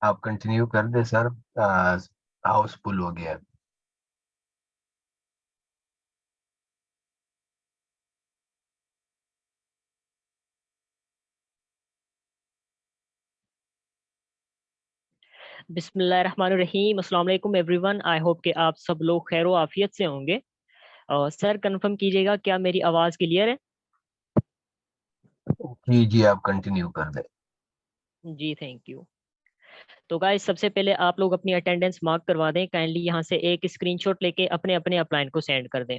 आप कंटिन्यू कर दे सर। हाउसफुल हो गया। बिस्मिल्लाहिर्रहमानिर्रहीम। अस्सलाम वालेकुम एवरीवन। आई होप कि आप सब लोग खैर आफियत से होंगे। सर कंफर्म कीजिएगा, क्या मेरी आवाज़ क्लियर है? जी जी, आप कंटिन्यू कर दे। जी थैंक यू। तो गाइस, सबसे पहले आप लोग अपनी अटेंडेंस मार्क करवा दें। काइंडली यहाँ से एक स्क्रीनशॉट लेके अपने अपने अपलाइन को सेंड कर दें।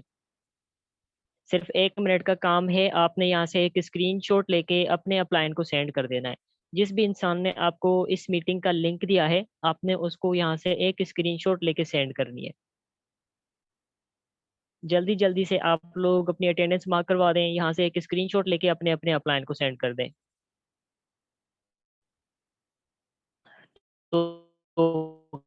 सिर्फ 1 मिनट का काम है। आपने यहाँ से एक स्क्रीनशॉट लेके अपने अपलाइन को सेंड कर देना है। जिस भी इंसान ने आपको इस मीटिंग का लिंक दिया है, आपने उसको यहाँ से एक स्क्रीनशॉट लेके सेंड करनी है। जल्दी जल्दी से आप लोग अपनी अटेंडेंस मार्क करवा दें। यहाँ से एक स्क्रीनशॉट लेके अपने अपने अपलाइन को सेंड कर दें। तो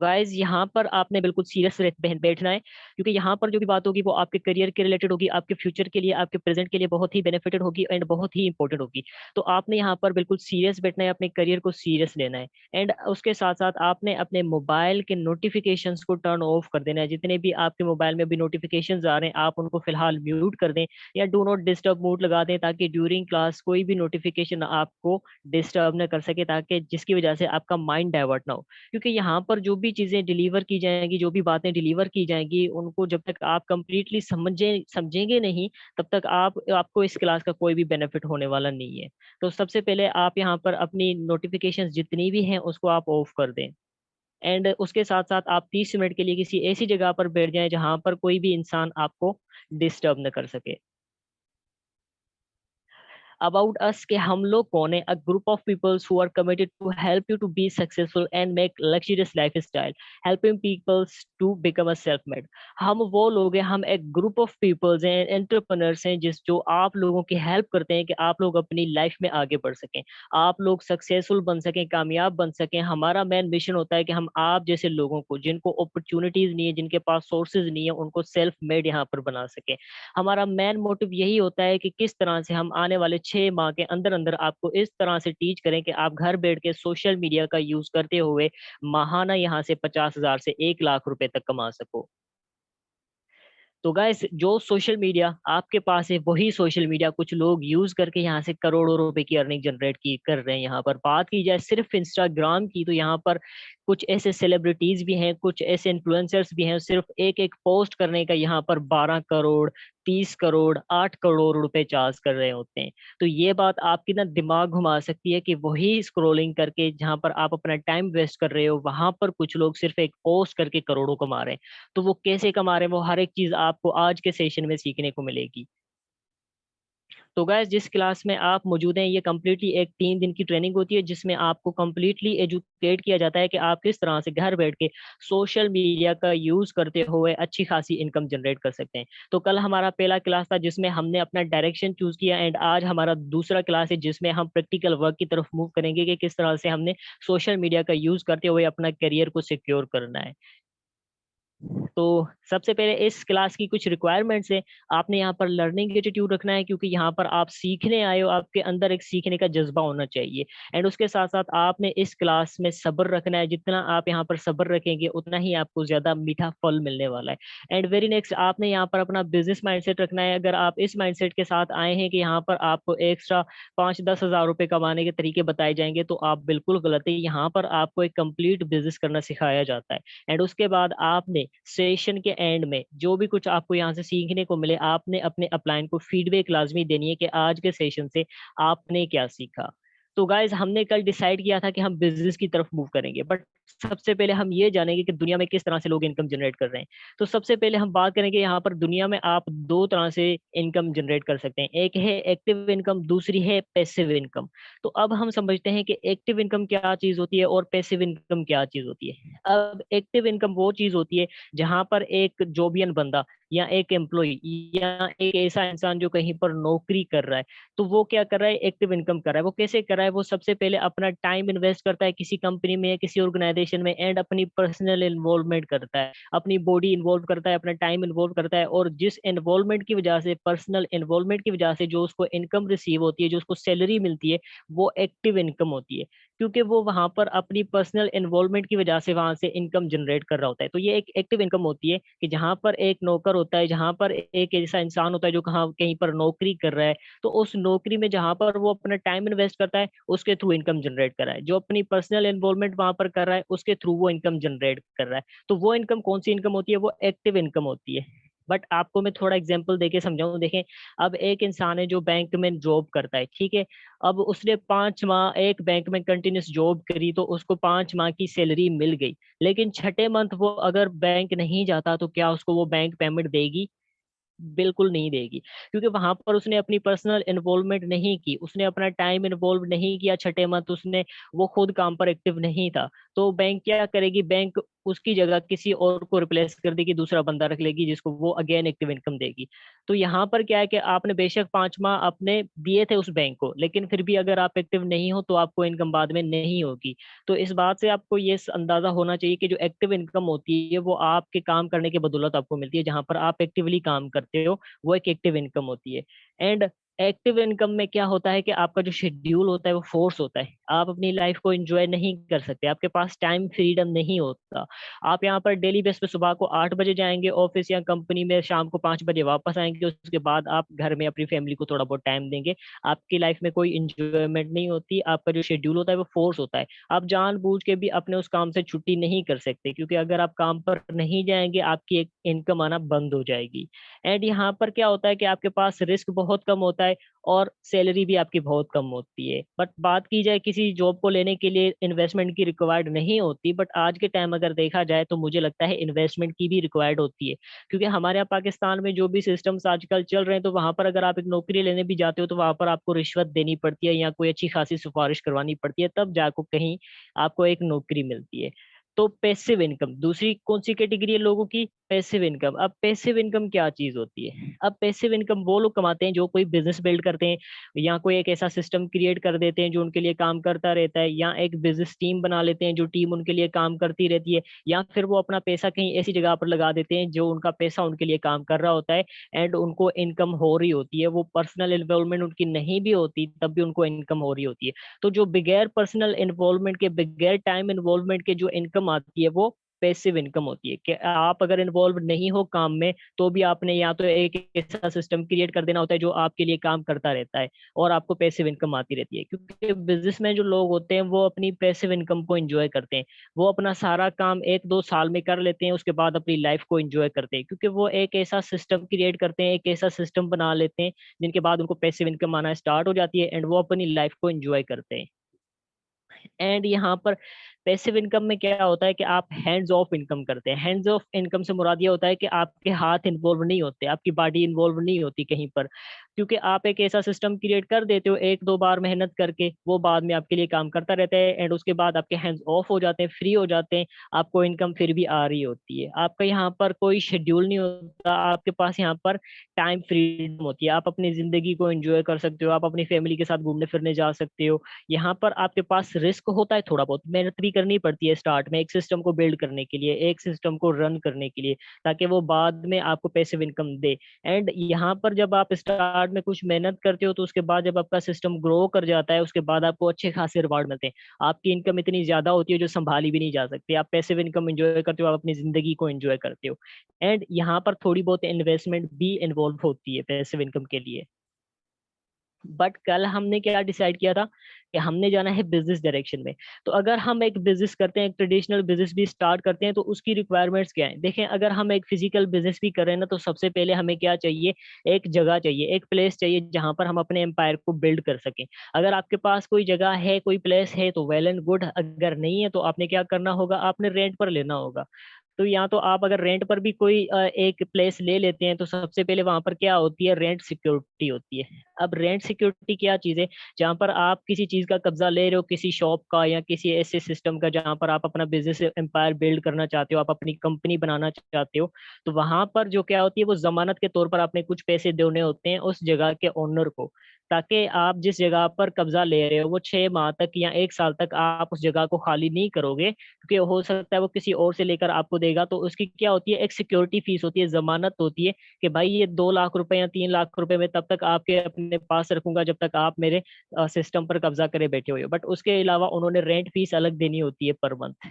गाइज, यहाँ पर आपने बिल्कुल सीरियस बैठना है, क्योंकि यहाँ पर जो भी बात होगी वो आपके करियर के रिलेटेड होगी, आपके फ्यूचर के लिए, आपके प्रेजेंट के लिए बहुत ही बेनिफिटेड होगी एंड बहुत ही इंपॉर्टेंट होगी। तो आपने यहाँ पर बिल्कुल सीरियस बैठना है, अपने करियर को सीरियस लेना है। एंड उसके साथ साथ आपने अपने मोबाइल के नोटिफिकेशंस को टर्न ऑफ कर देना है। जितने भी आपके मोबाइल में भी नोटिफिकेशंस आ रहे हैं, आप उनको फिलहाल म्यूट कर दें या डू नॉट डिस्टर्ब मोड लगा दें, ताकि ड्यूरिंग क्लास कोई भी नोटिफिकेशन आपको डिस्टर्ब न कर सके, ताकि जिसकी वजह से आपका माइंड डाइवर्ट ना हो। क्योंकि यहाँ पर जो भी चीजें डिलीवर की जाएंगी, जो भी बातें डिलीवर की जाएंगी, उनको जब तक आप कंप्लीटली समझेंगे नहीं, तब तक आपको इस क्लास का कोई भी बेनिफिट होने वाला नहीं है। तो सबसे पहले आप यहाँ पर अपनी नोटिफिकेशंस जितनी भी हैं उसको आप ऑफ कर दें। एंड उसके साथ साथ आप 30 मिनट के लिए किसी ऐसी जगह पर बैठ जाएं जहां पर कोई भी इंसान आपको डिस्टर्ब न कर सके। अबाउट अस के हम लोग कौन है? A group of peoples who are committed to help you to be successful and make luxurious life style, helping peoples to become a self made. हम वो लोग हैं, हम एक ग्रुप ऑफ पीपल्स हैं, एंटरप्रेन्योर्स हैं, जिस जो आप लोगों की हेल्प करते हैं कि आप लोग अपनी लाइफ में आगे बढ़ सकें, आप लोग सक्सेसफुल बन सकें, कामयाब बन सकें। हमारा मेन मिशन होता है कि हम आप जैसे लोगों को, जिनको अपॉर्चुनिटीज नहीं है, जिनके पास सोर्सेज नहीं है, उनको सेल्फ मेड यहाँ पर बना सकें। हमारा मेन मोटिव यही होता है कि किस तरह से हम आने वाले 6 माह के अंदर अंदर आपको इस तरह से टीच करें कि आप घर बैठ के सोशल मीडिया का यूज करते हुए माहाना यहाँ से 50,000 से 1 लाख रुपए तक कमा सको। तो गाइस, जो सोशल मीडिया आपके पास है, वही सोशल मीडिया कुछ लोग यूज करके यहाँ से करोड़ों रुपए की अर्निंग जनरेट की कर रहे हैं। यहाँ पर बात की जाए सिर्फ इंस्टाग्राम की, तो यहाँ पर कुछ ऐसे सेलिब्रिटीज भी हैं, कुछ ऐसे इन्फ्लुएंसर्स भी हैं, सिर्फ एक एक पोस्ट करने का यहाँ पर 12 करोड़, 30 करोड़, 8 करोड़ रुपए चार्ज कर रहे होते हैं। तो ये बात आपकी ना दिमाग घुमा सकती है कि वही स्क्रोलिंग करके जहाँ पर आप अपना टाइम वेस्ट कर रहे हो, वहां पर कुछ लोग सिर्फ एक पोस्ट करके करोड़ों कमा रहे हैं। तो वो कैसे कमा रहे हैं, वो हर एक चीज आपको आज के सेशन में सीखने को मिलेगी। तो गाइस, जिस क्लास में आप मौजूद हैं, ये कम्प्लीटली एक 3 दिन की ट्रेनिंग होती है, जिसमें आपको कम्प्लीटली एजुकेट किया जाता है कि आप किस तरह से घर बैठ के सोशल मीडिया का यूज करते हुए अच्छी खासी इनकम जनरेट कर सकते हैं। तो कल हमारा पहला क्लास था जिसमें हमने अपना डायरेक्शन चूज किया, एंड आज हमारा दूसरा क्लास है जिसमें हम प्रैक्टिकल वर्क की तरफ मूव करेंगे कि किस तरह से हमने सोशल मीडिया का यूज करते हुए अपना करियर को सिक्योर करना है। तो सबसे पहले इस क्लास की कुछ रिक्वायरमेंट्स है। आपने यहाँ पर लर्निंग एटीट्यूड रखना है, क्योंकि यहाँ पर आप सीखने आए हो, आपके अंदर एक सीखने का जज्बा होना चाहिए। एंड उसके साथ साथ आपने इस क्लास में सब्र रखना है। जितना आप यहाँ पर सब्र रखेंगे, उतना ही आपको ज्यादा मीठा फल मिलने वाला है। एंड वेरी नेक्स्ट, आपने यहाँ पर अपना बिजनेस माइंडसेट रखना है। अगर आप इस माइंडसेट के साथ आए हैं कि यहाँ पर आपको एक्स्ट्रा 5-10 हज़ार रुपए कमाने के तरीके बताए जाएंगे, तो आप बिल्कुल गलत है। यहाँ पर आपको एक कंप्लीट बिजनेस करना सिखाया जाता है। एंड उसके बाद आपने सेशन के एंड में जो भी कुछ आपको यहाँ से सीखने को मिले, आपने अपने अपलाइन को फीडबैक लाजमी देनी है कि आज के सेशन से आपने क्या सीखा। तो गाइज, हमने कल डिसाइड किया था कि हम बिजनेस की तरफ मूव करेंगे, बट सबसे पहले हम ये जानेंगे कि दुनिया में किस तरह से लोग इनकम जनरेट कर रहे हैं। तो सबसे पहले हम बात करेंगे यहाँ पर दुनिया में आप दो तरह से इनकम जनरेट कर सकते हैं। एक है एक्टिव इनकम, दूसरी है पैसिव इनकम। तो अब हम समझते हैं कि एक्टिव इनकम क्या चीज होती है और पैसिव इनकम क्या चीज होती है। अब एक्टिव इनकम वो चीज होती है जहां पर एक जॉबियन बंदा या एक एम्प्लॉय या एक ऐसा इंसान जो कहीं पर नौकरी कर रहा है, तो वो क्या कर रहा है? एक्टिव इनकम कर रहा है। वो कैसे कर रहा है? वो सबसे पहले अपना टाइम इन्वेस्ट करता है किसी कंपनी में या किसी ऑर्गेनाइजेशन में, एंड अपनी पर्सनल इन्वॉल्वमेंट करता है, अपनी बॉडी इन्वॉल्व करता है, अपना टाइम इन्वॉल्व करता है। और जिस इन्वॉल्वमेंट की वजह से, पर्सनल इन्वॉल्वमेंट की वजह से जो उसको इनकम रिसीव होती है, जो उसको सैलरी मिलती है, वो एक्टिव इनकम होती है। क्योंकि वो वहाँ पर अपनी पर्सनल इन्वॉल्वमेंट की वजह से वहाँ से इनकम जनरेट कर रहा होता है। तो ये एक एक्टिव इनकम होती है कि जहाँ पर एक नौकर होता है, जहाँ पर एक ऐसा इंसान होता है जो कहाँ कहीं पर नौकरी कर रहा है, तो उस नौकरी में जहाँ पर वो अपना टाइम इन्वेस्ट करता है, उसके थ्रू इनकम जनरेट कर रहा है। जो अपनी पर्सनल इन्वॉल्वमेंट वहाँ पर कर रहा है, उसके थ्रू वो इनकम जनरेट कर रहा है। तो वो इनकम कौन सी इनकम होती है? वो एक्टिव इनकम होती है। बट आपको मैं थोड़ा एग्जांपल देके समझाऊं। देखें, अब एक इंसान है जो बैंक में जॉब करता है, ठीक है। अब उसने 5 माह एक बैंक में कंटिन्यूस जॉब करी, तो उसको 5 माह की सैलरी मिल गई। लेकिन छठे मंथ वो अगर बैंक नहीं जाता, तो क्या उसको वो बैंक पेमेंट देगी? बिल्कुल नहीं देगी, क्योंकि वहां पर उसने अपनी पर्सनल इन्वॉल्वमेंट नहीं की, उसने अपना टाइम इन्वॉल्व नहीं किया छठे मंथ, उसने वो खुद काम पर एक्टिव नहीं था। तो बैंक क्या करेगी? बैंक उसकी जगह किसी और को रिप्लेस कर देगी, दूसरा बंदा रख लेगी जिसको वो अगेन एक्टिव इनकम देगी। तो यहाँ पर क्या है कि आपने बेशक 5 माह अपने दिए थे उस बैंक को, लेकिन फिर भी अगर आप एक्टिव नहीं हो तो आपको इनकम बाद में नहीं होगी। तो इस बात से आपको ये अंदाजा होना चाहिए कि जो एक्टिव इनकम होती है वो आपके काम करने की बदौलत आपको मिलती है। जहां पर आप एक्टिवली काम करते हो, वो एक एक्टिव इनकम होती है। एंड एक्टिव इनकम में क्या होता है कि आपका जो शेड्यूल होता है वो फोर्स होता है। आप अपनी लाइफ को एंजॉय नहीं कर सकते, आपके पास टाइम फ्रीडम नहीं होता। आप यहाँ पर डेली बेस पे सुबह को 8 बजे जाएंगे ऑफिस या कंपनी में, शाम को 5 बजे वापस आएंगे, उसके बाद आप घर में अपनी फैमिली को थोड़ा बहुत टाइम देंगे। आपकी लाइफ में कोई इंजॉयमेंट नहीं होती, आपका जो शेड्यूल होता है वो फोर्स होता है। आप जानबूझ के भी अपने उस काम से छुट्टी नहीं कर सकते, क्योंकि अगर आप काम पर नहीं जाएंगे, आपकी एक इनकम आना बंद हो जाएगी। एंड यहाँ पर क्या होता है कि आपके पास रिस्क बहुत कम होता है, और सैलरी भी आपकी बहुत कम होती है। बट बात की जाए, किसी जॉब को लेने के लिए इन्वेस्टमेंट की रिक्वायर्ड नहीं होती, बट आज के टाइम अगर देखा जाए तो मुझे लगता है इन्वेस्टमेंट की भी रिक्वायर्ड होती है। क्योंकि हमारे यहाँ पाकिस्तान में जो भी सिस्टम्स आजकल चल रहे हैं, तो वहां पर अगर आप एक नौकरी लेने भी जाते हो, तो वहां पर आपको रिश्वत देनी पड़ती है या कोई अच्छी खासी सिफारिश करवानी पड़ती है, तब जाकर कहीं आपको एक नौकरी मिलती है। तो पैसिव इनकम दूसरी कौन सी कैटेगरी है लोगों की? Passive income. अब पैसिव इनकम क्या चीज होती है? अब पैसिव इनकम वो लोग कमाते हैं जो कोई बिजनेस बिल्ड करते हैं, या कोई एक ऐसा सिस्टम क्रिएट कर देते हैं जो उनके लिए काम करता रहता है, या एक बिजनेस टीम बना लेते हैं जो टीम उनके लिए काम करती रहती है, या फिर वो अपना पैसा कहीं ऐसी जगह पर लगा देते हैं जो उनका पैसा उनके लिए काम कर रहा होता है, एंड उनको इनकम हो रही होती है। वो पर्सनल इन्वॉल्वमेंट उनकी नहीं भी होती, तब भी उनको इनकम हो रही होती है। तो जो बगैर पर्सनल इन्वॉल्वमेंट के, बगैर टाइम इन्वॉल्वमेंट के जो इनकम आती है, वो पैसिव इनकम होती है। कि आप अगर इन्वॉल्व नहीं हो काम में, तो भी आपने या तो एक ऐसा सिस्टम क्रिएट कर देना होता है जो आपके लिए काम करता रहता है, और आपको पैसिव इनकम आती रहती है। क्योंकि बिजनेस में जो लोग होते हैं वो अपनी पैसिव इनकम को एंजॉय करते हैं। वो अपना सारा काम 1-2 साल में कर लेते हैं, उसके बाद अपनी लाइफ को एंजॉय करते हैं, क्योंकि वो एक ऐसा सिस्टम क्रिएट करते हैं, एक ऐसा सिस्टम बना लेते हैं जिनके बाद उनको पैसिव इनकम आना स्टार्ट हो जाती है, एंड वो अपनी लाइफ को एंजॉय करते हैं। एंड यहाँ पर पैसिव इनकम में क्या होता है कि आप हैंड्स ऑफ इनकम करते हैं। हैंड्स ऑफ इनकम से मुराद ये होता है कि आपके हाथ इन्वॉल्व नहीं होते, आपकी बॉडी इन्वॉल्व नहीं होती कहीं पर, क्योंकि आप एक ऐसा सिस्टम क्रिएट कर देते हो 1-2 बार मेहनत करके, वो बाद में आपके लिए काम करता रहता है, एंड उसके बाद आपके हैंड्स ऑफ हो जाते हैं, फ्री हो जाते हैं। आपको इनकम फिर भी आ रही होती है, आपका यहाँ पर कोई शेड्यूल नहीं होता, आपके पास यहाँ पर टाइम फ्रीडम होती है। आप अपनी जिंदगी को एंजॉय कर सकते हो, आप अपनी फैमिली के साथ घूमने फिरने जा सकते हो। यहाँ पर आपके पास रिस्क होता है, थोड़ा बहुत मेहनत भी करनी पड़ती है स्टार्ट में एक सिस्टम को बिल्ड करने के लिए, एक सिस्टम को रन करने के लिए, ताकि वो बाद में आपको पैसिव इनकम दे। एंड यहाँ पर जब आप स्टार्ट में कुछ मेहनत करते हो, तो उसके बाद जब आपका सिस्टम ग्रो कर जाता है, उसके बाद आपको अच्छे खासे रिवार्ड मिलते हैं। आपकी इनकम इतनी ज्यादा होती है जो संभाली भी नहीं जा सकती। आप पैसिव इनकम एंजॉय करते हो, आप अपनी जिंदगी को एंजॉय करते हो। एंड यहाँ पर थोड़ी बहुत इन्वेस्टमेंट भी इन्वॉल्व होती है पैसिव इनकम के लिए। बट कल हमने क्या डिसाइड किया था कि हमने जाना है बिजनेस डायरेक्शन में। तो अगर हम एक बिजनेस करते हैं, एक ट्रेडिशनल बिजनेस भी स्टार्ट करते हैं, तो उसकी रिक्वायरमेंट्स क्या है? देखें, अगर हम एक फिजिकल बिजनेस भी कर रहे हैं ना, तो सबसे पहले हमें क्या चाहिए? एक जगह चाहिए, एक प्लेस चाहिए जहां पर हम अपने एम्पायर को बिल्ड कर सकें। अगर आपके पास कोई जगह है, कोई प्लेस है, तो वेल एंड गुड। अगर नहीं है तो आपने क्या करना होगा? आपने रेंट पर लेना होगा। तो यहाँ तो आप अगर रेंट पर भी कोई एक प्लेस ले लेते हैं, तो सबसे पहले वहां पर क्या होती है? रेंट सिक्योरिटी होती है। अब रेंट सिक्योरिटी क्या चीज है? जहां पर आप किसी चीज का कब्जा ले रहे हो, किसी शॉप का या किसी ऐसे सिस्टम का जहां पर आप अपना बिजनेस एम्पायर बिल्ड करना चाहते हो, आप अपनी कंपनी बनाना चाहते हो, तो वहां पर जो क्या होती है, वो जमानत के तौर पर आपने कुछ पैसे देने होते हैं उस जगह के ओनर को। ताकि आप जिस जगह पर कब्जा ले रहे हो वो 6 माह तक या 1 साल तक आप उस जगह को खाली नहीं करोगे, क्योंकि हो सकता है वो किसी और से लेकर आपको देगा। तो उसकी क्या होती है, एक सिक्योरिटी फीस होती है, जमानत होती है कि भाई ये 2 लाख रुपए या 3 लाख रुपए में तब तक आपके अपने पास रखूंगा जब तक आप मेरे सिस्टम पर कब्जा करे बैठे हुए हो। बट उसके अलावा उन्होंने रेंट फीस अलग देनी होती है पर मंथ।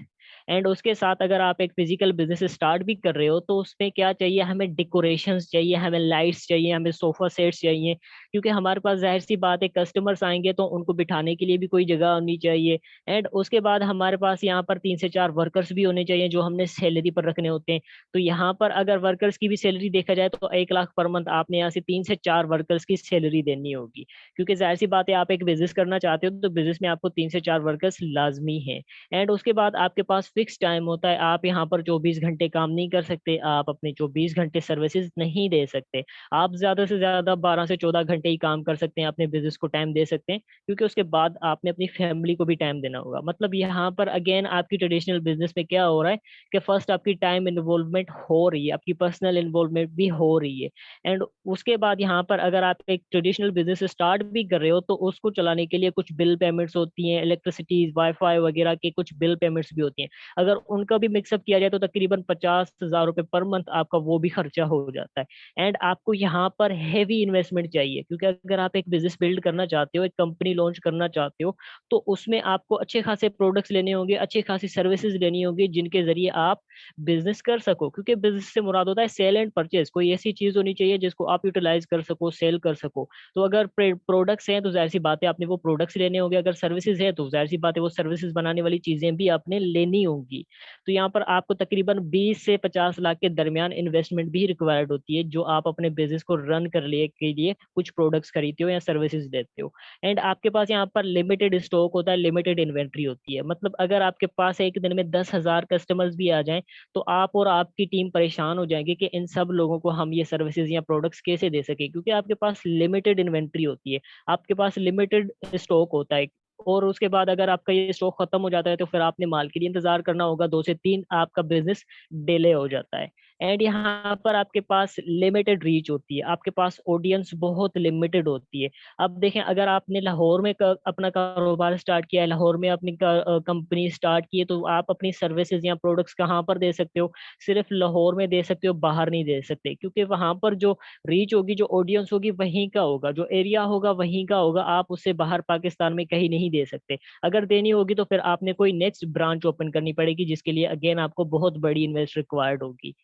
एंड उसके साथ अगर आप एक फिजिकल बिजनेस स्टार्ट भी कर रहे हो तो उसमें क्या चाहिए, हमें डेकोरेशंस चाहिए, हमें लाइट्स चाहिए, हमें सोफा सेट्स चाहिए, क्योंकि हमारे पास जाहिर सी बात है कस्टमर्स आएंगे तो उनको बिठाने के लिए भी कोई जगह होनी चाहिए। एंड उसके बाद हमारे पास यहाँ पर 3 से 4 वर्कर्स भी होने चाहिए जो हमने सैलरी पर रखने होते हैं। तो यहाँ पर अगर वर्कर्स की भी सैलरी देखा जाए तो 1 लाख पर मंथ आपने यहाँ से 3 से 4 वर्कर्स की सैलरी देनी होगी, क्योंकि जाहिर सी बात है आप एक बिजनेस करना चाहते हो तो बिजनेस में आपको 3 से 4 वर्कर्स लाजमी है। एंड उसके बाद आपके पास फिक्स टाइम होता है, आप यहाँ पर 24 घंटे काम नहीं कर सकते, आप अपने 24 घंटे सर्विसेज नहीं दे सकते। आप ज्यादा से ज्यादा 12 से 14 घंटे ही काम कर सकते हैं, अपने बिजनेस को टाइम दे सकते हैं, क्योंकि उसके बाद आपने अपनी फैमिली को भी टाइम देना होगा। मतलब यहाँ पर अगेन आपकी ट्रेडिशनल बिजनेस में क्या हो रहा है कि फर्स्ट आपकी टाइम इन्वॉल्वमेंट हो रही है, आपकी पर्सनल इन्वॉल्वमेंट भी हो रही है। एंड उसके बाद यहाँ पर अगर आप एक ट्रेडिशनल बिजनेस स्टार्ट भी कर रहे हो तो उसको चलाने के लिए कुछ बिल पेमेंट्स होती हैं, इलेक्ट्रिसिटी वाईफाई वगैरह के कुछ बिल पेमेंट्स भी होती हैं। अगर उनका भी मिक्सअप किया जाए तो तकरीबन 50,000 रुपये पर मंथ आपका वो भी खर्चा हो जाता है। एंड आपको यहाँ पर हैवी इन्वेस्टमेंट चाहिए, क्योंकि अगर आप एक बिजनेस बिल्ड करना चाहते हो, एक कंपनी लॉन्च करना चाहते हो, तो उसमें आपको अच्छे खासे प्रोडक्ट्स लेने होंगे, अच्छी खासी सर्विसेज लेनी होगी जिनके जरिए आप बिजनेस कर सको। क्योंकि बिजनेस से मुराद होता है सेल एंड परचेज, कोई ऐसी चीज होनी चाहिए जिसको आप यूटिलाइज कर सको, सेल कर सको। तो अगर प्रोडक्ट्स हैं तो जाहिर सी बात है आपने वो प्रोडक्ट्स लेने होंगे, अगर सर्विसेज है तो जाहिर सी बात है वो सर्विसेज बनाने वाली चीजें भी आपने लेनी होंगी। तो यहाँ पर आपको तकरीबन 20 से 50 लाख के दरमियान इन्वेस्टमेंट भी रिक्वायर्ड होती है, जो आप अपने बिजनेस को रन कर लिए के लिए कुछ प्रोडक्ट्स खरीदते हो या सर्विसेज देते हो। एंड आपके पास यहाँ पर लिमिटेड स्टॉक होता है, लिमिटेड इन्वेंट्री होती है। मतलब अगर आपके पास एक दिन में 10,000 कस्टमर्स भी आ जाएं तो आप और आपकी टीम परेशान हो जाएंगे कि इन सब लोगों को हम ये सर्विसेज या प्रोडक्ट्स कैसे दे सके, क्योंकि आपके पास लिमिटेड इन्वेंट्री होती है, आपके पास लिमिटेड स्टॉक होता है। और उसके बाद अगर आपका ये स्टॉक खत्म हो जाता है तो फिर आपने माल के लिए इंतजार करना होगा, 2 से 3 आपका बिजनेस डिले हो जाता है। एंड यहाँ पर आपके पास लिमिटेड रीच होती है, आपके पास ऑडियंस बहुत लिमिटेड होती है। अब देखें, अगर आपने लाहौर में अपना कारोबार स्टार्ट किया है, लाहौर में अपनी कंपनी स्टार्ट की है, तो आप अपनी सर्विसेज या प्रोडक्ट्स कहाँ पर दे सकते हो, सिर्फ लाहौर में दे सकते हो, बाहर नहीं दे सकते, क्योंकि वहां पर जो रीच होगी, जो ऑडियंस होगी वहीं का होगा, जो एरिया होगा वहीं का होगा, आप उससे बाहर पाकिस्तान में कहीं नहीं दे सकते। अगर देनी होगी तो फिर आपने कोई नेक्स्ट ब्रांच ओपन करनी पड़ेगी, जिसके लिए अगेन आपको बहुत बड़ी इन्वेस्ट रिक्वायर्ड होगी।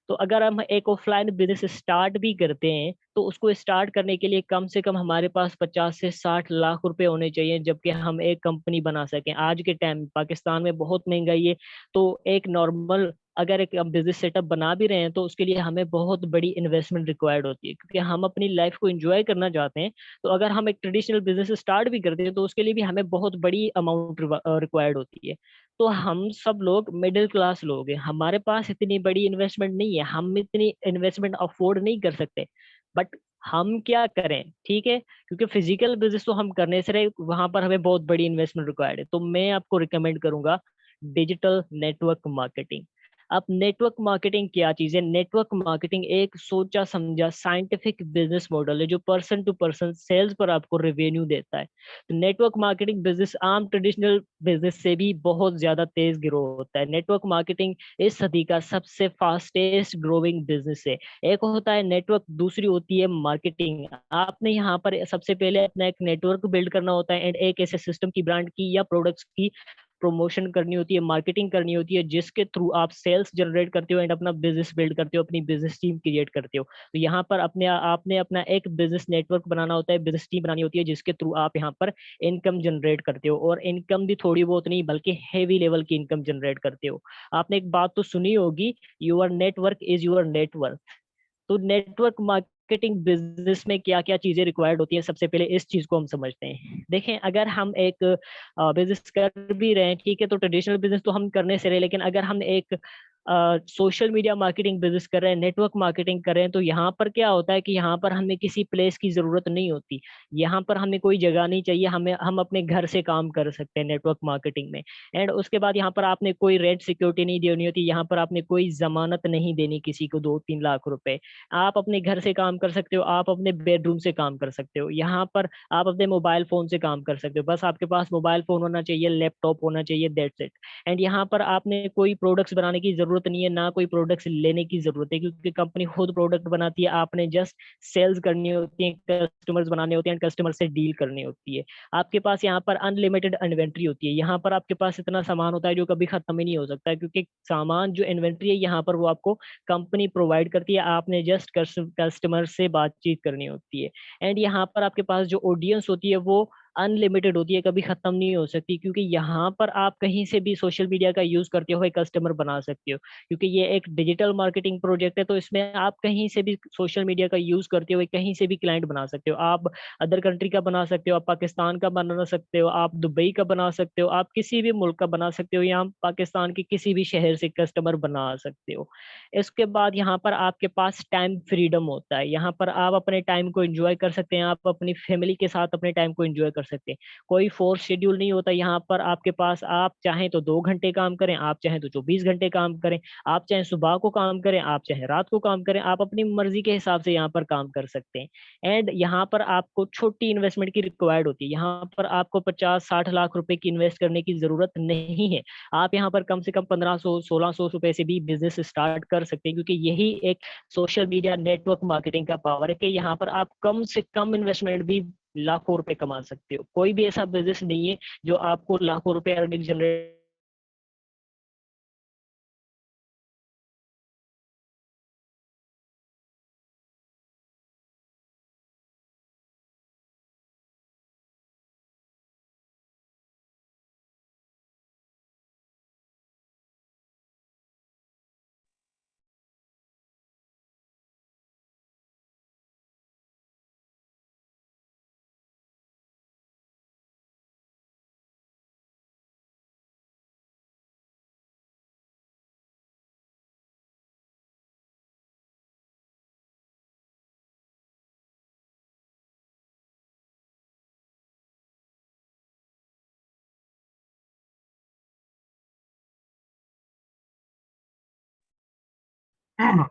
तो अगर हम एक ऑफलाइन बिजनेस स्टार्ट भी करते हैं तो उसको स्टार्ट करने के लिए कम से कम हमारे पास 50 से 60 लाख रुपए होने चाहिए, जबकि हम एक कंपनी बना सकें। आज के टाइम पाकिस्तान में बहुत महंगाई है, तो एक नॉर्मल अगर एक बिजनेस सेटअप बना भी रहे हैं तो उसके लिए हमें बहुत बड़ी इन्वेस्टमेंट रिक्वायर्ड होती है, क्योंकि हम अपनी लाइफ को एंजॉय करना चाहते हैं। तो अगर हम एक ट्रेडिशनल बिजनेस स्टार्ट भी करते हैं तो उसके लिए भी हमें बहुत बड़ी अमाउंट रिक्वायर्ड होती है। तो हम सब लोग मिडिल क्लास लोग हैं, हमारे पास इतनी बड़ी इन्वेस्टमेंट नहीं है, हम इतनी इन्वेस्टमेंट अफोर्ड नहीं कर सकते। बट हम क्या करें, ठीक है, क्योंकि फिजिकल बिजनेस तो हम करने से रहे, वहां पर हमें बहुत बड़ी इन्वेस्टमेंट रिक्वायर्ड है। तो मैं आपको रिकमेंड करूंगा डिजिटल नेटवर्क मार्केटिंग। अब नेटवर्क मार्केटिंग क्या चीज है? नेटवर्क मार्केटिंग एक सोचा समझा साइंटिफिक बिजनेस मॉडल है जो पर्सन टू पर्सन सेल्स पर आपको रेवेन्यू देता है। तो नेटवर्क मार्केटिंग बिजनेस आम ट्रेडिशनल बिजनेस से भी बहुत ज्यादा तेज ग्रो होता है। नेटवर्क मार्केटिंग इस सदी का सबसे फास्टेस्ट ग्रोइंग बिजनेस है। एक होता है नेटवर्क, दूसरी होती है मार्केटिंग। आपने यहाँ पर सबसे पहले अपना एक नेटवर्क बिल्ड करना होता है एंड एक ऐसे सिस्टम की, ब्रांड की या प्रोडक्ट्स की प्रमोशन करनी होती है, मार्केटिंग करनी होती है, जिसके थ्रू आप सेल्स जनरेट करते हो एंड अपना बिजनेस बिल्ड करते हो, अपनी बिजनेस टीम क्रिएट करते हो। तो यहाँ पर अपने आपने अपना एक बिजनेस नेटवर्क बनाना होता है, बिजनेस टीम बनानी होती है, जिसके थ्रू आप यहाँ पर इनकम जनरेट करते हो, और इनकम भी थोड़ी बहुत नहीं बल्कि हैवी लेवल की इनकम जनरेट करते हो। आपने एक बात तो सुनी होगी, your network is your network. तो नेटवर्क मार्केटिंग बिजनेस में क्या क्या चीजें रिक्वायर्ड होती हैं, सबसे पहले इस चीज को हम समझते हैं। देखें, अगर हम एक बिजनेस कर भी रहे हैं, ठीक है, तो ट्रेडिशनल बिजनेस तो हम करने से रहे, लेकिन अगर हम एक सोशल मीडिया मार्केटिंग बिजनेस कर रहे हैं, नेटवर्क मार्केटिंग कर रहे हैं, तो यहाँ पर क्या होता है कि यहाँ पर हमें किसी प्लेस की जरूरत नहीं होती। यहाँ पर हमें कोई जगह नहीं चाहिए, हम अपने घर से काम कर सकते हैं नेटवर्क मार्केटिंग में। एंड उसके बाद यहाँ पर आपने कोई रेंट सिक्योरिटी नहीं देनी होती, यहाँ पर आपने कोई जमानत नहीं देनी किसी को 2-3 लाख रुपए। आप अपने घर से काम कर सकते हो, आप अपने बेडरूम से काम कर सकते हो, यहाँ पर आप अपने मोबाइल फोन से काम कर सकते हो। बस आपके पास मोबाइल फोन होना चाहिए, लैपटॉप होना चाहिए, दैट्स इट। एंड यहाँ पर आपने कोई प्रोडक्ट्स बनाने की जरूरत नहीं है, ना कोई प्रोडक्ट्स लेने की जरूरत है, क्योंकि कंपनी खुद प्रोडक्ट बनाती है। आपने जस्ट सेल्स करनी होती है, कस्टमर्स बनाने होते हैं, कस्टमर से डील करनी होती है। आपके पास यहाँ पर अनलिमिटेड इन्वेंट्री होती है, यहाँ पर आपके पास इतना सामान होता है जो कभी खत्म ही नहीं हो सकता है, क्योंकि सामान जो इन्वेंट्री है यहाँ पर वो आपको कंपनी प्रोवाइड करती है, आपने जस्ट कस्टमर से बातचीत करनी होती है। एंड यहाँ पर आपके पास जो ऑडियंस होती है वो अनलिमिटेड होती है, कभी खत्म नहीं हो सकती, क्योंकि यहाँ पर आप कहीं से भी सोशल मीडिया का यूज करते हुए कस्टमर बना सकते हो। क्योंकि ये एक डिजिटल मार्केटिंग प्रोजेक्ट है, तो इसमें आप कहीं से भी सोशल मीडिया का यूज करते हुए कहीं से भी क्लाइंट बना सकते हो। आप अदर कंट्री का बना सकते हो, आप पाकिस्तान का बना सकते हो, आप दुबई का बना सकते हो, आप किसी भी मुल्क का बना सकते हो, या पाकिस्तान के किसी भी शहर से कस्टमर बना सकते हो। इसके बाद यहाँ पर आपके पास टाइम फ्रीडम होता है, यहाँ पर आप अपने टाइम को एंजॉय कर सकते हैं, आप अपनी फैमिली के साथ अपने टाइम को एंजॉय कर सकते हैं। कोई फोर्स शेड्यूल नहीं होता यहाँ पर आपके पास, आप चाहें तो 2 घंटे काम करें, आप चाहें तो 24 घंटे काम करें, आप चाहें सुबह को काम करें, आप चाहें रात को काम करें, आप अपनी मर्जी के हिसाब से यहाँ पर काम कर सकते हैं। एंड यहाँ पर आपको छोटी इन्वेस्टमेंट की रिक्वायर्ड होती है, यहाँ पर आपको 50-60 लाख रुपए की इन्वेस्ट करने की जरूरत नहीं है। आप यहाँ पर कम से कम 1500-1600 रुपए से भी बिजनेस स्टार्ट कर सकते हैं, क्योंकि यही एक सोशल मीडिया नेटवर्क मार्केटिंग का पावर है कि यहाँ पर आप कम से कम इन्वेस्टमेंट भी लाखों रुपए कमा सकते हो। कोई भी ऐसा बिजनेस नहीं है जो आपको लाखों रुपए earning generate.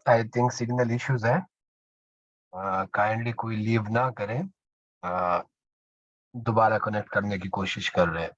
I think signal issues है। काइंडली कोई लीव ना करें। अ, दोबारा कनेक्ट करने की कोशिश कर रहे हैं।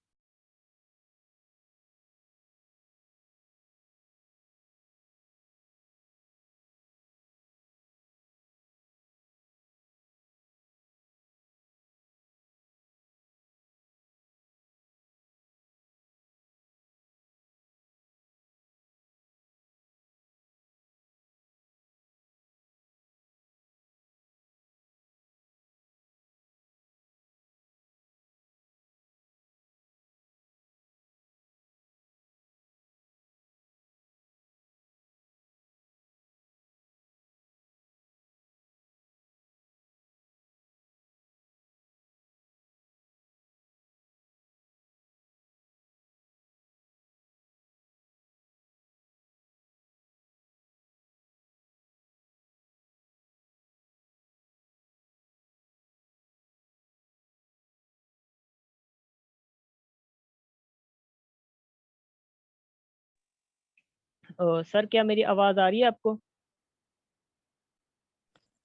सर, क्या मेरी आवाज आ रही है आपको?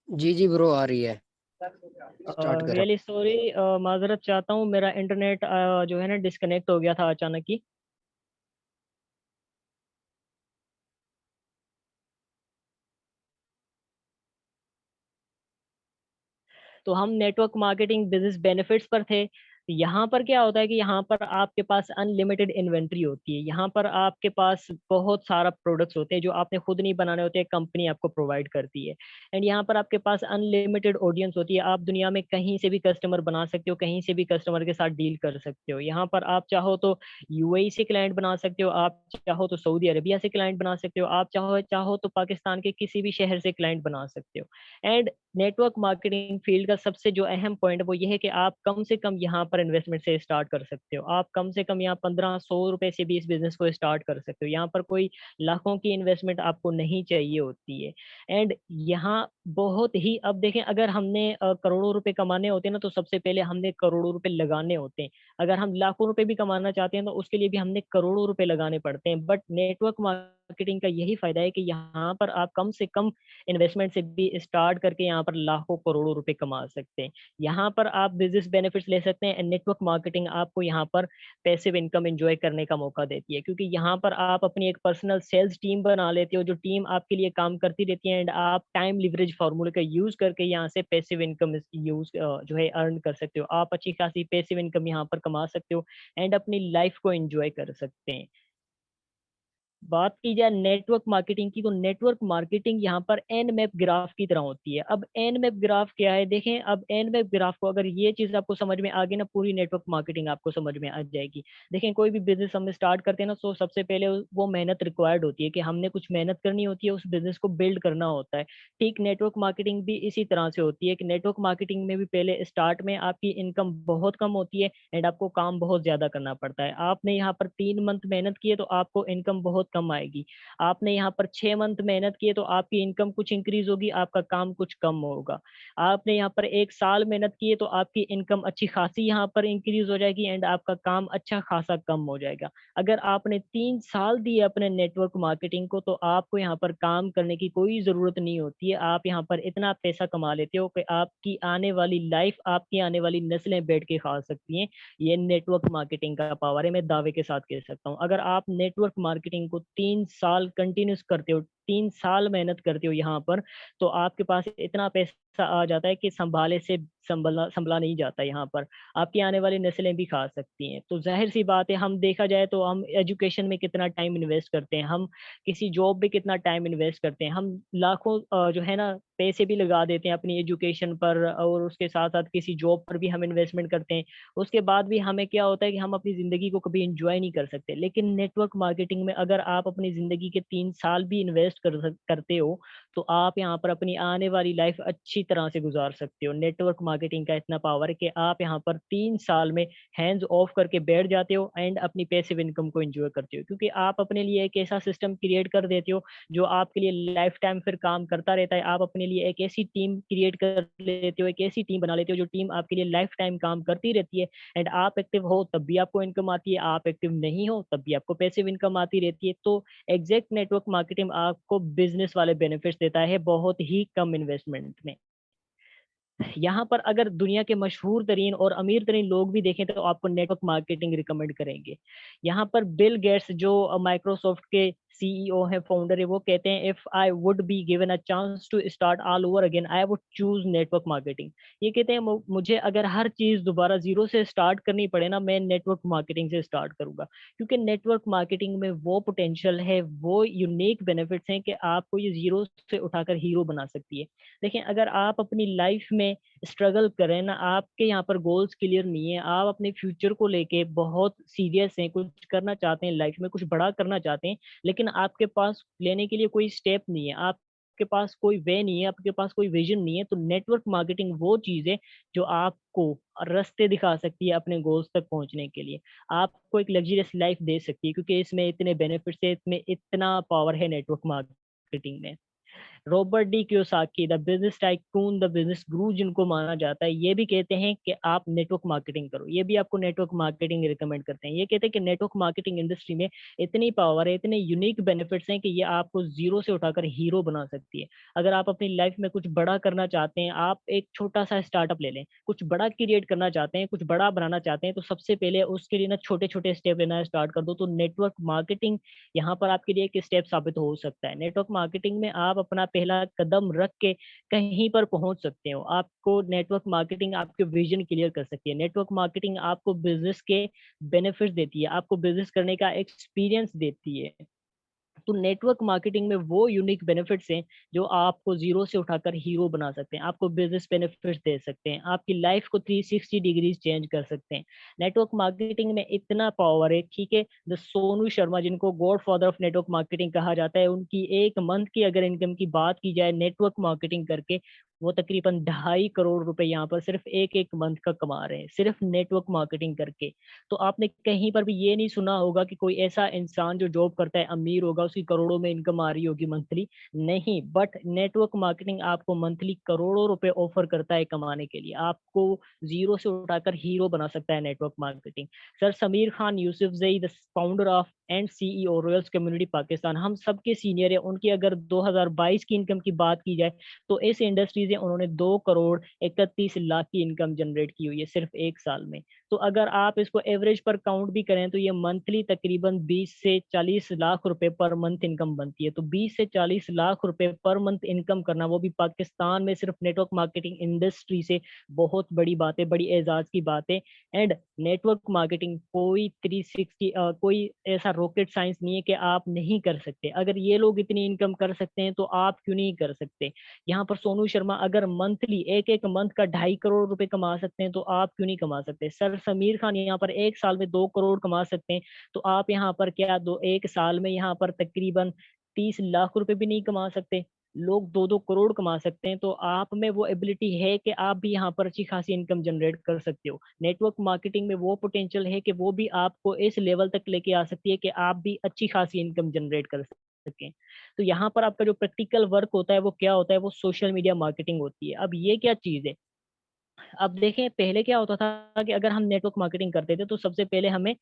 जी जी ब्रो, आ रही है। स्टार्ट करें। रियली सॉरी, माजरत चाहता हूँ, मेरा इंटरनेट जो है ना डिस्कनेक्ट हो गया था अचानक ही। तो हम नेटवर्क मार्केटिंग बिजनेस बेनिफिट्स पर थे। यहाँ पर क्या होता है कि यहाँ पर आपके पास अनलिमिटेड इन्वेंट्री होती है, यहाँ पर आपके पास बहुत सारा प्रोडक्ट्स होते हैं जो आपने खुद नहीं बनाने होते हैं, कंपनी आपको प्रोवाइड करती है। एंड यहाँ पर आपके पास अनलिमिटेड ऑडियंस होती है, आप दुनिया में कहीं से भी कस्टमर बना सकते हो, कहीं से भी कस्टमर के साथ डील कर सकते हो। यहाँ पर आप चाहो तो यूएई से क्लाइंट बना सकते हो, आप चाहो तो सऊदी अरेबिया से क्लाइंट बना सकते हो, आप चाहो चाहो तो पाकिस्तान के किसी भी शहर से क्लाइंट बना सकते हो। एंड नेटवर्क मार्केटिंग फील्ड का सबसे जो अहम पॉइंट है वो ये है कि आप कम से कम यहाँ पर इन्वेस्टमेंट से स्टार्ट कर सकते हो। आप कम से कम यहाँ 1500 रुपए से भी इस बिजनेस को स्टार्ट कर सकते हो। यहाँ पर कोई लाखों की इन्वेस्टमेंट आपको नहीं चाहिए होती है। एंड यहाँ बहुत ही, अब देखें, अगर हमने करोड़ों रुपए कमाने होते हैं ना, तो सबसे पहले हमने करोड़ों रुपए लगाने होते हैं। अगर हम लाखों रुपए भी कमाना चाहते हैं तो उसके लिए भी हमने करोड़ों रुपए लगाने पड़ते हैं। बट नेटवर्क मार्केटिंग का यही फायदा है कि यहाँ पर आप कम से कम इन्वेस्टमेंट से भी स्टार्ट करके यहाँ पर लाखों करोड़ों रुपए कमा सकते हैं। यहाँ पर आप बिजनेस बेनिफिट्स ले सकते हैं। नेटवर्क मार्केटिंग आपको यहाँ पर पैसिव इनकम एंजॉय करने का मौका देती है, क्योंकि यहाँ पर आप अपनी एक पर्सनल सेल्स टीम बना लेते हो, जो टीम आपके लिए काम करती रहती है। एंड आप टाइम लिवरेज फार्मूले का यूज करके यहाँ से पैसिव इनकम यूज जो है अर्न कर सकते हो। आप अच्छी खासी पैसिव इनकम यहाँ पर कमा सकते हो एंड अपनी लाइफ को एंजॉय कर सकते हैं। बात की जाए नेटवर्क मार्केटिंग की, तो नेटवर्क मार्केटिंग यहाँ पर एन मैप ग्राफ की तरह होती है। अब एन मैप ग्राफ क्या है, देखें, अब एन मैप ग्राफ को, अगर ये चीज आपको समझ में आ गई ना, पूरी नेटवर्क मार्केटिंग आपको समझ में आ जाएगी। देखें, कोई भी बिजनेस हम स्टार्ट करते हैं ना, तो सबसे पहले वो मेहनत रिक्वायर्ड होती है कि हमने कुछ मेहनत करनी होती है, उस बिजनेस को बिल्ड करना होता है। ठीक नेटवर्क मार्केटिंग भी इसी तरह से होती है कि नेटवर्क मार्केटिंग में भी पहले स्टार्ट में आपकी इनकम बहुत कम होती है एंड आपको काम बहुत ज्यादा करना पड़ता है। आपने यहाँ पर 3 मंथ मेहनत की है तो आपको इनकम बहुत कम आएगी। आपने यहाँ पर 6 मंथ मेहनत की है तो आपकी इनकम कुछ इंक्रीज होगी, आपका काम कुछ कम होगा। आपने यहाँ पर 1 साल मेहनत की है तो आपकी इनकम अच्छी खासी यहाँ पर इंक्रीज हो जाएगी एंड आपका काम अच्छा खासा कम हो जाएगा। अगर आपने 3 साल दिए अपने नेटवर्क मार्केटिंग को, तो आपको यहाँ पर काम करने की कोई जरूरत नहीं होती है। आप यहाँ पर इतना पैसा कमा लेते हो कि आपकी आने वाली लाइफ, आपकी आने वाली नस्लें बैठ के खा सकती हैं। ये नेटवर्क मार्केटिंग का पावर है, मैं दावे के साथ कह सकता हूँ। अगर आप नेटवर्क मार्केटिंग को 3 साल कंटिन्यूस करते हो, 3 साल मेहनत करते हो यहाँ पर, तो आपके पास इतना पैसा आ जाता है कि संभाले से संभला संभला नहीं जाता। यहाँ पर आपकी आने वाली नस्लें भी खा सकती हैं। तो जाहिर सी बात है, हम देखा जाए तो हम एजुकेशन में कितना टाइम इन्वेस्ट करते हैं, हम किसी जॉब में कितना टाइम इन्वेस्ट करते हैं, हम लाखों जो है ना पैसे भी लगा देते हैं अपनी एजुकेशन पर, और उसके साथ साथ किसी जॉब पर भी हम इन्वेस्टमेंट करते हैं। उसके बाद भी हमें क्या होता है कि हम अपनी जिंदगी को कभी एंजॉय नहीं कर सकते। लेकिन नेटवर्क मार्केटिंग में अगर आप अपनी जिंदगी के 3 साल भी इन्वेस्ट करते हो, तो आप यहाँ पर अपनी आने वाली लाइफ अच्छी तरह से गुजार सकते हो। नेटवर्क मार्केटिंग का इतना पावर है कि आप यहाँ पर 3 साल में हैंड्स ऑफ करके बैठ जाते हो एंड अपनी पैसिव इनकम को एंजॉय करते हो, क्योंकि आप अपने लिए एक ऐसा सिस्टम क्रिएट कर देते हो जो आपके लिए लाइफ टाइम फिर काम करता रहता है। आप अपने लिए एक ऐसी टीम क्रिएट कर लेते हो, एक ऐसी टीम बना लेते हो जो टीम आपके लिए लाइफ टाइम काम करती रहती है। एंड आप एक्टिव हो तब भी आपको इनकम आती है, आप एक्टिव नहीं हो तब भी आपको पैसिव इनकम आती रहती है। तो एग्जैक्ट नेटवर्क मार्केटिंग आपको बिजनेस वाले बेनिफिट्स देता है बहुत ही कम इन्वेस्टमेंट में। यहाँ पर अगर दुनिया के मशहूर तरीन और अमीर तरीन लोग भी देखें तो आपको नेटवर्क मार्केटिंग रिकमेंड करेंगे। यहाँ पर बिल गेट्स, जो माइक्रोसॉफ्ट के सीईओ है, फाउंडर है, वो कहते हैं, if I would be given a chance to start all over again I would choose network marketing. ये कहते हैं, मुझे अगर हर चीज दोबारा जीरो से स्टार्ट करनी पड़े ना, मैं नेटवर्क मार्केटिंग से स्टार्ट करूंगा, क्योंकि नेटवर्क मार्केटिंग में वो पोटेंशियल है, वो यूनिक बेनिफिट्स हैं कि आपको ये जीरो से उठाकर हीरो बना सकती है। देखें, अगर आप अपनी लाइफ में स्ट्रगल करें ना, आपके यहाँ पर गोल्स क्लियर नहीं है, आप अपने फ्यूचर को लेके बहुत सीरियस हैं, कुछ करना चाहते हैं लाइफ में, कुछ बड़ा करना चाहते हैं, लेकिन आपके पास लेने के लिए कोई स्टेप नहीं है, आपके पास कोई वे नहीं है, आपके पास कोई विजन नहीं है, तो नेटवर्क मार्केटिंग वो चीज है जो आपको रास्ते दिखा सकती है अपने गोल्स तक पहुंचने के लिए। आपको एक लग्जरियस लाइफ दे सकती है, क्योंकि इसमें इतने बेनिफिट्स है, इसमें इतना पावर है नेटवर्क मार्केटिंग में। Robert D Kiyosaki, the business tycoon, the business गुरु जिनको माना जाता है, ये भी कहते हैं कि आप नेटवर्क मार्केटिंग करो। ये भी आपको नेटवर्क मार्केटिंग रिकमेंड करते हैं। ये कहते हैं कि नेटवर्क मार्केटिंग इंडस्ट्री में इतनी पावर है, इतने यूनिक बेनिफिट्स हैं कि ये आपको जीरो से उठाकर हीरो बना सकती है। अगर आप अपनी लाइफ में कुछ बड़ा करना चाहते हैं, आप एक छोटा सा स्टार्टअप ले लें, कुछ बड़ा क्रिएट करना चाहते हैं, कुछ बड़ा बनाना चाहते हैं, तो सबसे पहले उसके लिए ना छोटे छोटे स्टेप लेना स्टार्ट कर दो। तो नेटवर्क मार्केटिंग यहाँ पर आपके लिए एक स्टेप साबित हो सकता है। नेटवर्क मार्केटिंग में आप अपना पहला कदम रख के कहीं पर पहुंच सकते हो। आपको नेटवर्क मार्केटिंग आपके विजन क्लियर कर सकती है। नेटवर्क मार्केटिंग आपको बिजनेस के बेनिफिट्स देती है, आपको बिजनेस करने का एक्सपीरियंस देती है। तो नेटवर्क मार्केटिंग में वो यूनिक बेनिफिट्स हैं जो आपको जीरो से उठाकर हीरो बना सकते हैं, आपको बिजनेस बेनिफिट्स दे सकते हैं, आपकी लाइफ को 360 डिग्रीज चेंज कर सकते हैं। नेटवर्क मार्केटिंग में इतना पावर है, ठीक है। द सोनू शर्मा, जिनको God father of network marketing कहा जाता है, उनकी 1 मंथ की अगर इनकम की बात की जाए नेटवर्क मार्केटिंग करके, वो तकरीबन 2.5 करोड़ रुपए यहाँ पर सिर्फ एक मंथ का कमा रहे हैं, सिर्फ नेटवर्क मार्केटिंग करके। तो आपने कहीं पर भी ये नहीं सुना होगा कि कोई ऐसा इंसान जो जॉब करता है अमीर होगा, उसकी करोड़ों में इनकम आ रही होगी मंथली। नहीं, बट नेटवर्क मार्केटिंग आपको मंथली करोड़ों रुपए ऑफर करता है कमाने के लिए। आपको जीरो से उठाकर हीरो बना सकता है network marketing. Sir Sameer Khan Yousafzai, the founder of and CEO Royals community Pakistan, हम सबके सीनियर है। उनकी अगर 2022 की इनकम की बात की जाए तो इस इंडस्ट्री से उन्होंने 2 करोड़ 31 लाख की इनकम जनरेट की हुई है सिर्फ 1 साल में। तो अगर आप इसको एवरेज पर काउंट भी करें तो ये मंथली तकरीबन 20 से 40 लाख रुपए पर मंथ इनकम बनती है। तो 20 से 40 लाख रुपए पर मंथ इनकम करना, वो भी पाकिस्तान में सिर्फ नेटवर्क मार्केटिंग इंडस्ट्री से, बहुत बड़ी बात है, बड़ी एजाज की बात है। एंड नेटवर्क मार्केटिंग कोई 360 कोई ऐसा रॉकेट साइंस नहीं है कि आप नहीं कर सकते। अगर ये लोग इतनी इनकम कर सकते हैं तो आप क्यों नहीं कर सकते। यहाँ पर सोनू शर्मा अगर मंथली एक मंथ का 2.5 करोड़ रुपए कमा सकते हैं तो आप क्यों नहीं कमा सकते। सर समीर खान यहाँ पर 1 साल में 2 करोड़ कमा सकते हैं, तो आप यहाँ पर क्या 1 साल में यहाँ पर तकरीबन 30 लाख रुपए भी नहीं कमा सकते। लोग 2-2 करोड़ कमा सकते हैं। तो आप में वो एबिलिटी है कि आप भी यहाँ पर अच्छी खासी इनकम जनरेट कर सकते हो। नेटवर्क मार्केटिंग में वो पोटेंशियल है कि वो भी आपको इस लेवल तक लेके आ सकती है कि आप भी अच्छी खासी इनकम जनरेट कर सकें। तो यहाँ पर आपका जो प्रैक्टिकल वर्क होता है वो क्या होता है, वो सोशल मीडिया मार्केटिंग होती है। अब ये क्या चीज़ है, अब देखें पहले क्या होता था कि अगर हम नेटवर्क मार्केटिंग करते थे तो सबसे पहले हमें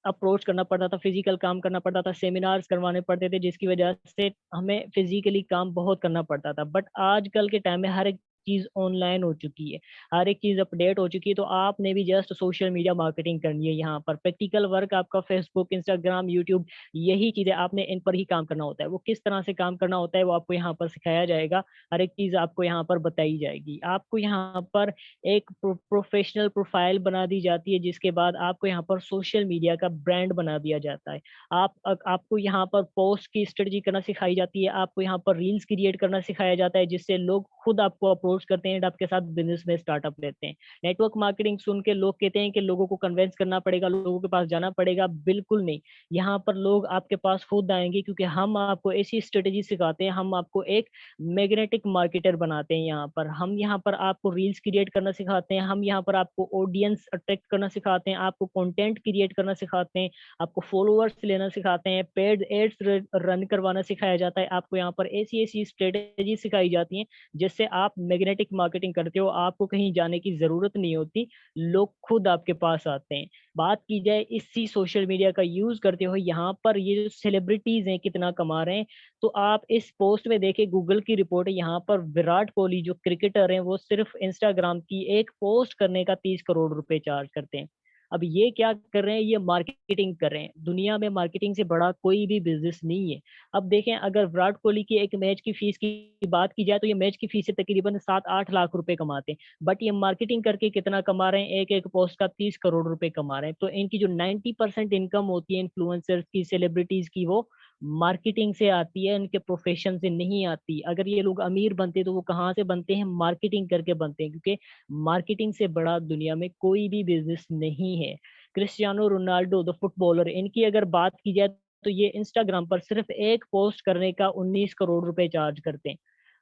अप्रोच करना पड़ता था, फिजिकल काम करना पड़ता था, सेमिनार्स करवाने पड़ते थे, जिसकी वजह से हमें फिजिकली काम बहुत करना पड़ता था। बट आजकल के टाइम में हर एक चीज ऑनलाइन हो चुकी है, हर एक चीज अपडेट हो चुकी है। तो आपने भी जस्ट सोशल मीडिया मार्केटिंग करनी है। यहाँ पर प्रैक्टिकल वर्क आपका फेसबुक, इंस्टाग्राम, यूट्यूब, यही चीजें आपने इन पर ही काम करना होता है। वो किस तरह से काम करना होता है वो आपको यहाँ पर सिखाया जाएगा, हर एक चीज आपको यहाँ पर बताई जाएगी। आपको यहाँ पर एक प्रोफेशनल प्रोफाइल बना दी जाती है, जिसके बाद आपको यहाँ पर सोशल मीडिया का ब्रांड बना दिया जाता है। आपको यहाँ पर पोस्ट की स्ट्रेटजी करना सिखाई जाती है, आपको यहाँ पर रील्स क्रिएट करना सिखाया जाता है, जिससे लोग खुद आपको अप्रोच करते हैं, आपके साथ बिजनेस में स्टार्टअप लेते हैं। नेटवर्क मार्केटिंग सुन के लोग कहते हैं कि लोगों को कन्विंस करना पड़ेगा, लोगों के पास जाना पड़ेगा। बिल्कुल नहीं, यहाँ पर लोग आपके पास खुद आएंगे, क्योंकि हम आपको ऐसी स्ट्रेटजी सिखाते हैं, हम आपको एक मैग्नेटिक मार्केटर बनाते हैं। यहाँ पर हम यहाँ पर आपको रील्स क्रिएट करना सिखाते हैं, हम यहाँ पर आपको ऑडियंस अट्रैक्ट करना सिखाते हैं, आपको कंटेंट क्रिएट करना सिखाते हैं, आपको फॉलोअर्स लेना सिखाते हैं, पेड एड्स रन करवाना सिखाया जाता है। आपको यहाँ पर ऐसी ऐसी स्ट्रेटेजी सिखाई जाती हैं जिससे आप मैग्नेटिक मार्केटिंग करते हो, आपको कहीं जाने की जरूरत नहीं होती, लोग खुद आपके पास आते हैं। बात की जाए इसी सोशल मीडिया का यूज करते हुए यहाँ पर ये जो सेलिब्रिटीज हैं कितना कमा रहे हैं, तो आप इस पोस्ट में देखें, गूगल की रिपोर्ट है, यहाँ पर विराट कोहली जो क्रिकेटर हैं वो सिर्फ इंस्टाग्राम की एक पोस्ट करने का 30 करोड़ रुपए चार्ज करते हैं। अब ये क्या कर रहे हैं, ये मार्केटिंग कर रहे हैं। दुनिया में मार्केटिंग से बड़ा कोई भी बिजनेस नहीं है। अब देखें, अगर विराट कोहली की एक मैच की फीस की बात की जाए तो ये मैच की फीस से तकरीबन 7-8 लाख रुपए कमाते हैं, बट ये मार्केटिंग करके कितना कमा रहे हैं, एक एक पोस्ट का 30 करोड़ रुपए कमा रहे हैं। तो इनकी जो 90% इनकम होती है इन्फ्लुएंसर्स की, सेलिब्रिटीज की, वो मार्केटिंग से आती है, इनके प्रोफेशन से नहीं आती। अगर ये लोग अमीर बनते तो वो कहाँ से बनते हैं, मार्केटिंग करके बनते हैं, क्योंकि मार्केटिंग से बड़ा दुनिया में कोई भी बिजनेस नहीं है। क्रिस्टियानो रोनाल्डो द फुटबॉलर, इनकी अगर बात की जाए तो ये इंस्टाग्राम पर सिर्फ एक पोस्ट करने का 19 करोड़ रुपए चार्ज करते हैं।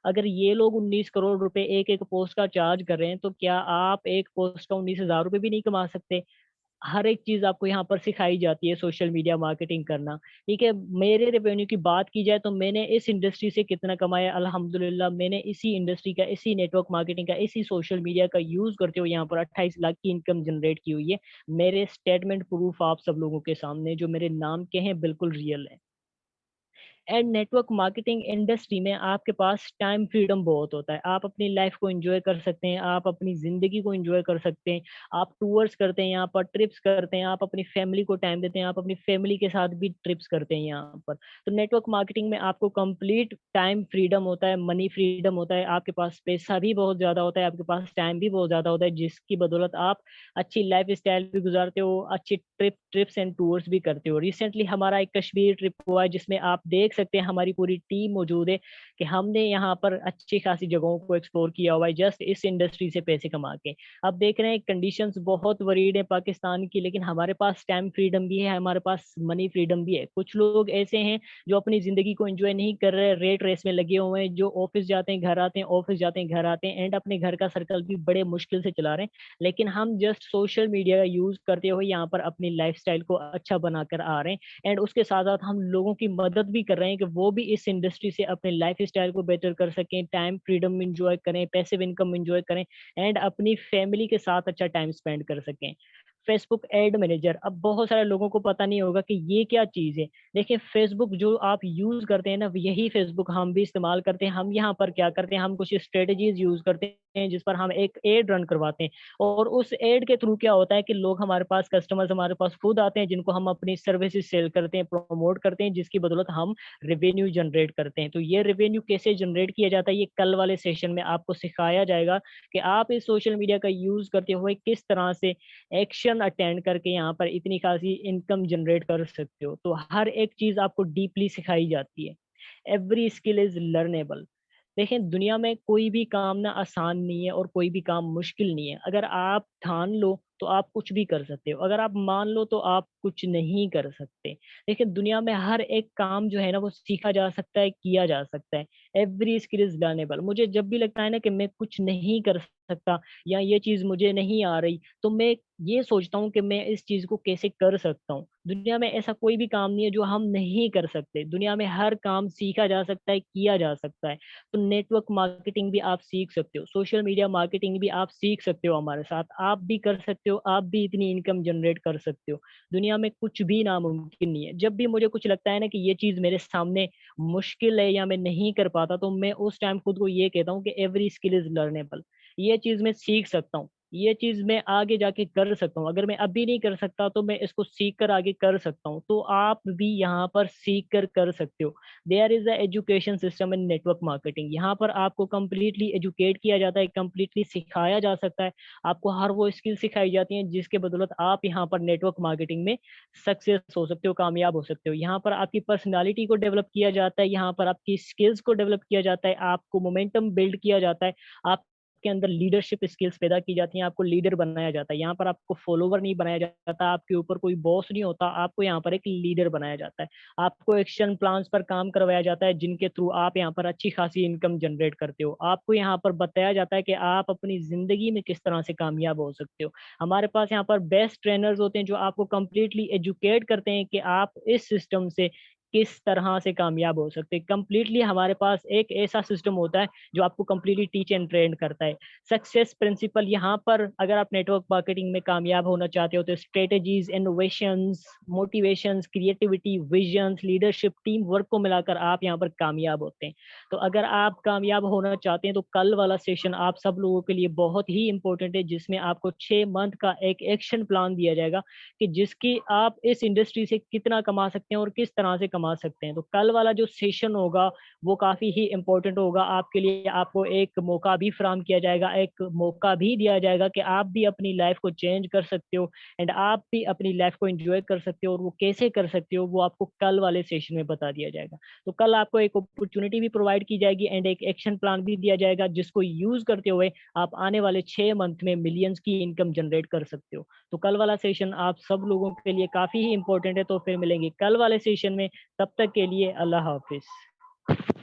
अगर ये लोग 19 करोड़ रुपए एक एक पोस्ट का चार्ज कर रहे हैं, तो क्या आप एक पोस्ट का 19,000 रुपए भी नहीं कमा सकते। हर एक चीज आपको यहाँ पर सिखाई जाती है, सोशल मीडिया मार्केटिंग करना। ठीक है, मेरे रेवेन्यू की बात की जाए तो मैंने इस इंडस्ट्री से कितना कमाया, अल्हम्दुलिल्लाह मैंने इसी इंडस्ट्री का, इसी नेटवर्क मार्केटिंग का, इसी सोशल मीडिया का यूज करते हुए यहाँ पर 28 लाख की इनकम जनरेट की हुई है। मेरे स्टेटमेंट प्रूफ आप सब लोगों के सामने, जो मेरे नाम के हैं, बिल्कुल रियल है। एंड नेटवर्क मार्केटिंग इंडस्ट्री में आपके पास टाइम फ्रीडम बहुत होता है, आप अपनी लाइफ को एंजॉय कर सकते हैं, आप अपनी जिंदगी को एंजॉय कर सकते हैं, आप टूर्स करते हैं, यहाँ पर ट्रिप्स करते हैं, आप अपनी फैमिली को टाइम देते हैं, आप अपनी फैमिली के साथ भी ट्रिप्स करते हैं यहाँ पर। तो नेटवर्क मार्केटिंग में आपको कंप्लीट टाइम फ्रीडम होता है, मनी फ्रीडम होता है, आपके पास पैसा भी बहुत ज्यादा होता है, आपके पास टाइम भी बहुत ज्यादा होता है, जिसकी बदौलत आप अच्छी लाइफ स्टाइल भी गुजारते हो, अच्छी ट्रिप्स एंड टूर्स भी करते हो। रिसेंटली हमारा एक कश्मीर ट्रिप हुआ है, जिसमें आप देख सकते हैं हमारी पूरी टीम मौजूद है कि हमने यहाँ पर अच्छी खासी जगहों को एक्सप्लोर किया हुआ है जस्ट इस इंडस्ट्री से पैसे कमा के। अब देख रहे हैं कंडीशंस बहुत वरीड है पाकिस्तान की, लेकिन हमारे पास टाइम फ्रीडम भी है, हमारे पास मनी फ्रीडम भी है। कुछ लोग ऐसे हैं जो अपनी जिंदगी को एंजॉय नहीं कर रहे, रेट रेस में लगे हुए हैं, जो ऑफिस जाते हैं घर आते हैं, ऑफिस जाते हैं घर आते हैं, एंड अपने घर का सर्कल भी बड़े मुश्किल से चला रहे हैं। लेकिन हम जस्ट सोशल मीडिया का यूज करते हुए यहाँ पर अपनी लाइफस्टाइल को अच्छा बनाकर आ रहे हैं, एंड उसके साथ साथ हम लोगों की मदद भी कर रहे हैं कि वो भी इस इंडस्ट्री से अपने लाइफ स्टाइल को बेटर कर सकें, टाइम फ्रीडम इंजॉय करें, पैसिव इनकम इंजॉय करें, एंड अपनी फैमिली के साथ अच्छा टाइम स्पेंड कर सकें। फेसबुक एड मैनेजर, अब बहुत सारे लोगों को पता नहीं होगा कि ये क्या चीज़ है। देखिए फेसबुक जो आप यूज़ करते हैं ना, यही फेसबुक हम भी इस्तेमाल करते हैं। हम यहाँ पर क्या करते हैं, हम कुछ स्ट्रेटजीज यूज़ करते हैं जिस पर हम एक एड रन करवाते हैं, और उस एड के थ्रू क्या होता है कि लोग हमारे पास, कस्टमर्स हमारे पास खुद आते हैं जिनको हम अपनी सर्विसेज सेल करते हैं, प्रमोट करते हैं, जिसकी बदौलत हम रेवेन्यू जनरेट करते हैं। तो ये रेवेन्यू कैसे जनरेट किया जाता है, ये कल वाले सेशन में आपको सिखाया जाएगा कि आप इस सोशल मीडिया का यूज़ करते हुए किस तरह से एक्शन अटेंड करके यहाँ पर इतनी खासी इनकम जनरेट कर सकते हो। तो हर एक चीज़ आपको डीपली सिखाई जाती है। Every skill is learnable. देखें दुनिया में कोई भी काम ना आसान नहीं है और कोई भी काम मुश्किल नहीं है। अगर आप ठान लो तो आप कुछ भी कर सकते हो, अगर आप मान लो तो आप कुछ नहीं कर सकते। देखिए दुनिया में हर एक काम जो है ना वो सीखा जा सकता है, किया जा सकता है। Every skill is learnable. मुझे जब भी लगता है ना कि मैं कुछ नहीं कर सकता या ये चीज़ मुझे नहीं आ रही, तो मैं ये सोचता हूँ कि मैं इस चीज़ को कैसे कर सकता हूँ। दुनिया में ऐसा कोई भी काम नहीं है जो हम नहीं कर सकते। दुनिया में हर काम सीखा जा सकता है, किया जा सकता है। तो नेटवर्क मार्केटिंग भी आप सीख सकते हो, सोशल मीडिया मार्केटिंग भी आप सीख सकते हो हमारे साथ। आप भी कर सकते हो, आप भी इतनी इनकम जनरेट कर सकते हो। दुनिया में कुछ भी नामुमकिन नहीं है। जब भी मुझे कुछ लगता है ना कि ये चीज़ मेरे सामने मुश्किल है या मैं नहीं कर पाता, तो मैं उस टाइम खुद को ये कहता हूँ कि एवरी स्किल इज़ लर्नेबल। ये चीज़ मैं सीख सकता हूँ, ये चीज़ मैं आगे जाके कर सकता हूँ। अगर मैं अभी नहीं कर सकता तो मैं इसको सीख कर आगे कर सकता हूँ। तो आप भी यहाँ पर सीख कर सकते हो। There is a education system in network marketing. यहाँ पर आपको कंप्लीटली एजुकेट किया जाता है, कंप्लीटली सिखाया जा सकता है। आपको हर वो स्किल सिखाई जाती हैं जिसके बदौलत आप यहाँ पर नेटवर्क मार्केटिंग में सक्सेस हो सकते हो, कामयाब हो सकते हो। यहाँ पर आपकी पर्सनैलिटी को डेवलप किया जाता है, यहाँ पर आपकी स्किल्स को डेवलप किया जाता है, आपको मोमेंटम बिल्ड किया जाता है, आपके अंदर लीडरशिप स्किल्स पैदा की जाती हैं, आपको लीडर बनाया जाता है। यहाँ पर आपको फॉलोवर नहीं बनाया जाता, आपके ऊपर कोई बॉस नहीं होता, आपको यहाँ पर एक लीडर बनाया जाता है। आपको एक्शन प्लान्स पर काम करवाया जाता है जिनके थ्रू आप यहाँ पर अच्छी खासी इनकम जनरेट करते हो। आपको यहाँ पर बताया जाता है कि आप अपनी ज़िंदगी में किस तरह से कामयाब हो सकते हो। हमारे पास यहाँ पर बेस्ट ट्रेनर्स होते हैं जो आपको कंप्लीटली एजुकेट करते हैं कि आप इस सिस्टम से किस तरह से कामयाब हो सकते हैं। कंप्लीटली हमारे पास एक ऐसा सिस्टम होता है जो आपको कंप्लीटली टीच एंड ट्रेन करता है। सक्सेस प्रिंसिपल, यहाँ पर अगर आप नेटवर्क मार्केटिंग में कामयाब होना चाहते हो तो strategies, innovations, motivations, creativity, visions, leadership, team work को मिलाकर आप यहाँ पर कामयाब होते हैं। तो अगर आप कामयाब होना चाहते हैं तो कल वाला सेशन आप सब लोगों के लिए बहुत ही इंपॉर्टेंट है, जिसमें आपको 6 मंथ का एक एक्शन प्लान दिया जाएगा कि जिसकी आप इस इंडस्ट्री से कितना कमा सकते हैं और किस तरह से कमा सकते हैं। तो कल वाला जो सेशन होगा वो काफ़ी ही इम्पोर्टेंट होगा आपके लिए। आपको एक मौका भी फ़राहम किया जाएगा, एक मौका भी दिया जाएगा कि आप भी अपनी लाइफ़ को चेंज कर सकते हो, एंड आप भी अपनी लाइफ़ को एन्जॉय कर सकते हो, और वो कैसे कर सकते हो वो आपको कल वाले सेशन में बता दिया जाएगा। तो कल आपको एक अपॉर्च्युनिटी भी प्रोवाइड की जाएगी एंड एक एक्शन प्लान भी दिया जाएगा जिसको यूज़ करते हुए आप आने वाले 6 मंथ में मिलियंस की इनकम जनरेट कर सकते हो। तो कल वाला सेशन आप सब लोगों के लिए काफ़ी ही इम्पोर्टेंट है। तो फिर मिलेंगे कल वाले सेशन में, तब तक के लिए अल्लाह हाफ़िज़।